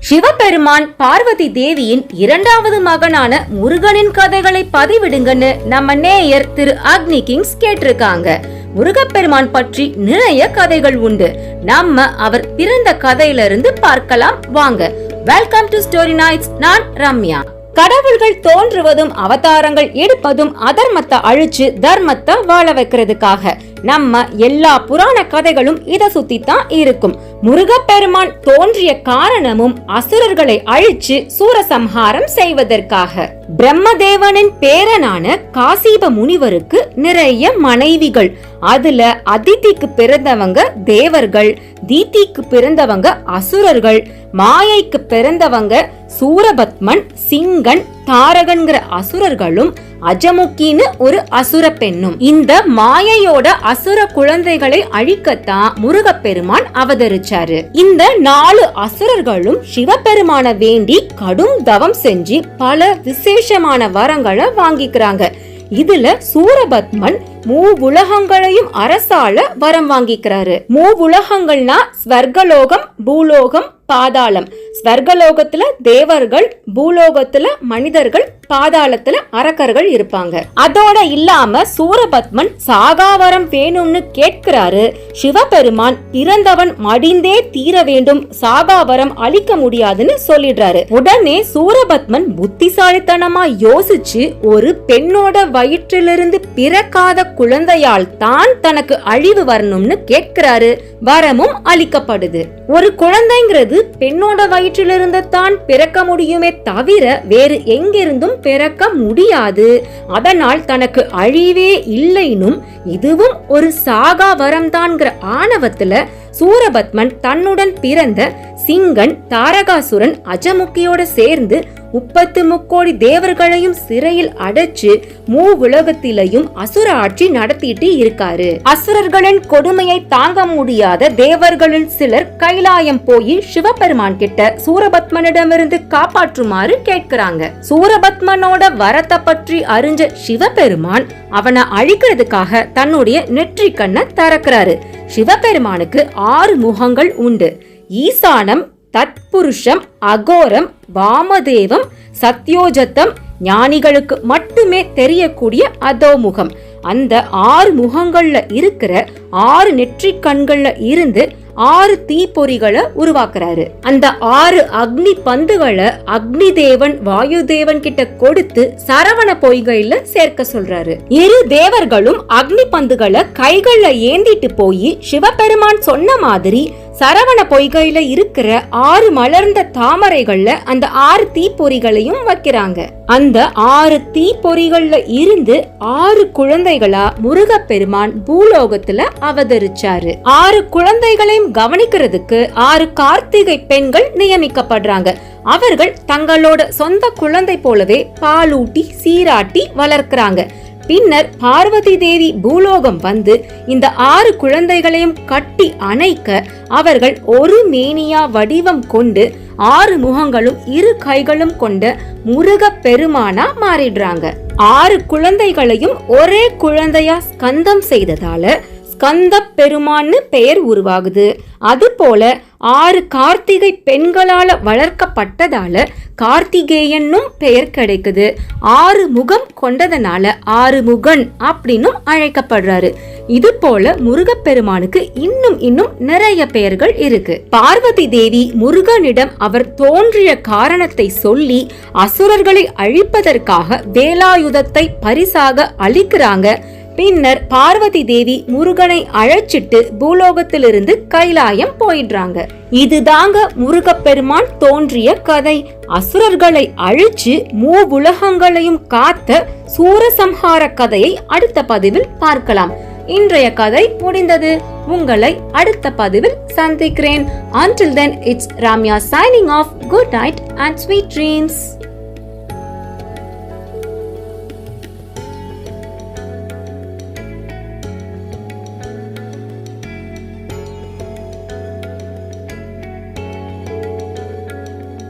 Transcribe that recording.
சிவபெருமான் பார்வதி தேவியின் இரண்டாவது மகனான முருகனின் கதைகளை பதிவிடுங்கன்னு நம்ம நேயர் திரு அக்னி கிங்ஸ் கேட்டிருக்காங்க. முருகப்பெருமான் பற்றி நிறைய கதைகள் உண்டு. நம்ம அவர் பிறந்த கதையிலிருந்து பார்க்கலாம் வாங்க. Welcome to story nights. நான் ரம்யா. கடவுள்கள் தோன்றுவதும் அவதாரங்கள் எடுப்பதும் அதர்மத்தை அழிச்சு தர்மத்தை வாழ வைக்கிறதுக்காக. நம்ம எல்லா புராண கதைகளும் இத சுத்தித்தான் இருக்கும். முருகப்பெருமான் தோன்றிய காரணமும் அசுரர்களை அழிச்சு சூரசம்ஹாரம் செய்வதற்காக. பிரம்மதேவனின் பேரனான காசிப முனிவருக்கு நிறைய மனைவிகள். அதுல அதிதிக்கு பிறந்தவங்க தேவர்கள், தீதிக்கு பிறந்தவங்க அசுரர்கள், மாயைக்கு பிறந்தவங்க சூரபத்மன், சிங்கன், தாரகன்கிற அசுரர்களும், அஜமுக்கின்னு ஒரு அசுர பெண்ணும். இந்த மாயையோட அசுர குழந்தைகளை அழிக்கத்தான் முருகப்பெருமான் அவதரிச்சாரு. இந்த 4 அசுரர்களும் சிவபெருமான வேண்டி கடும் தவம் செஞ்சு பல விசேஷமான வரங்களை வாங்கிக்கிறாங்க. இதுல சூரபத்மன் மூவுலகங்களையும் அரசால வரம் வாங்கிக்கிறாரு. மூவுலகங்கள்னா ஸ்வர்கலோகம், பூலோகம், பாதாளம். ஸ்வர்கலோகத்துல தேவர்கள், பூலோகத்துல மனிதர்கள், பாதாளத்துல அரக்கர்கள் இருப்பாங்க. அதோட இல்லாம சூரபத்மன் சாகாவரம் வேணும்னு கேட்கிறாரு. சிவபெருமான் பிறந்தவன் மடிந்தே தீர வேண்டும், சாகாவரம் அளிக்க முடியாதுன்னு சொல்லிடுறாரு. உடனே சூரபத்மன் புத்திசாலித்தனமா யோசிச்சு ஒரு பெண்ணோட வயிற்றிலிருந்து பிறக்காத குழந்தையால் தான் தனக்கு அழிவு வரணும்னு கேட்கிறாரு. வரமும் அளிக்கப்படுது. ஒரு குழந்தைங்கிறது பெண்ணோட வயிற்றிலிருந்து தான் பிறக்க முடியுமே தவிர வேறு எங்கிருந்தும் பிறக்க முடியாது. அதனால் தனக்கு அழிவே இல்லைனும் இதுவும் ஒரு சாகா வரம் தான்ங்கிற ஆணவத்துல சூரபத்மன் தன்னுடன் பிறந்த சிங்கன், தாரகாசுரன், அஜமுக்கியோட சேர்ந்து 33 கோடி தேவர்களையும் சிறையில் அடைச்சு மூவுலகத்திலையும் அசுர ஆட்சி நடத்திட்டு இருக்காரு. அசுரர்களின் கொடுமையை தாங்க முடியாத தேவர்களில் சிலர் கைலாயம் போய் சிவபெருமான் கிட்ட சூரபத்மனிடமிருந்து காப்பாற்றுமாறு கேட்கிறாங்க. சூரபத்மனோட வரத்தை பற்றி அறிஞ்ச சிவபெருமான் அவனை அழிக்கிறதுக்காக தன்னுடைய நெற்றி கண்ணை திறக்கிறாரு. சிவபெருமானுக்கு 6 முகங்கள் உண்டு. ஈசானம், தத்புருஷம், அகோரம், வாமதேவம், சத்யோஜத்தம், ஞானிகளுக்கு மட்டுமே தெரியக்கூடிய அதோமுகம். அந்த 6 முகங்கள்ல இருக்கிற 6 நெற்றி கண்கள்ல இருந்து 6 தீப்பொறிகளை உருவாக்குறாரு. அந்த 6 அக்னி பந்துகளை அக்னி தேவன் வாயு தேவன் கிட்ட கொடுத்து சரவண பொய்கையில சேர்க்க சொல்றாரு. 2 தேவர்களும் அக்னி பந்துகளை கைகள்ல ஏந்திட்டு போய் சிவபெருமான் சொன்ன மாதிரி சரவண பொய்கையில இருக்கிற 6 மலர்ந்த தாமரைகள்ல அந்த 6 தீப்பொறிகளையும் வைக்கிறாங்க. அந்த 6 தீப்பொறிகள்ல இருந்து 6 குழந்தைகளா முருகப்பெருமான் பூலோகத்துல அவதரிச்சாரு. 6 குழந்தைகளையும் கவனிக்கிறதுக்கு 6 கார்த்திகை பெண்கள் நியமிக்கப்படுறாங்க. அவர்கள் தங்களோட சொந்த குழந்தை போலவே பாலூட்டி சீராட்டி வளர்க்கிறாங்க. பின்னர் பார்வதி தேவி பூலோகம் வந்து இந்த 6 குழந்தைகளையும் கட்டி அணைக்க அவர்கள் ஒரு மேனியா வடிவம் கொண்டு 6 முகங்களும் 2 கைகளும் கொண்ட முருக பெருமானா மாறிடுறாங்க. 6 குழந்தைகளையும் ஒரே குழந்தையா ஸ்கந்தம் செய்ததால ஸ்கந்த பெருமான்னு பெயர் உருவாகுது. அதுபோல 6 கார்த்திகை பெண்களால வளர்க்கப்பட்டதால கார்த்திகேயனும் பெயர் கிடைக்குது. 6 முகம் கொண்டதனால 6 முகன் அப்படின்னும் அழைக்கப்படுறாரு. இது போல முருகப்பெருமானுக்கு இன்னும் நிறைய பெயர்கள் இருக்கு. பார்வதி தேவி முருகனிடம் அவர் தோன்றிய காரணத்தை சொல்லி அசுரர்களை அழிப்பதற்காக வேலாயுதத்தை பரிசாக அளிக்கிறாங்க. பின்னர் பார்வதி தேவி முருகனை அழைச்சிட்டு பூலோகத்திலிருந்து கைலாயம் போயிடுறாங்க. இதுதாங்க முருகப்பெருமான் தோன்றிய கதை. அசுரர்களை அழிச்சு மூவுலகங்களையும் காத்த சூரசம்ஹார கதையை அடுத்த பதிவில் பார்க்கலாம். இன்றைய கதை முடிந்தது. உங்களை அடுத்த பதிவில் சந்திக்கிறேன். Until then, it's Ramya signing off. Good night and sweet dreams.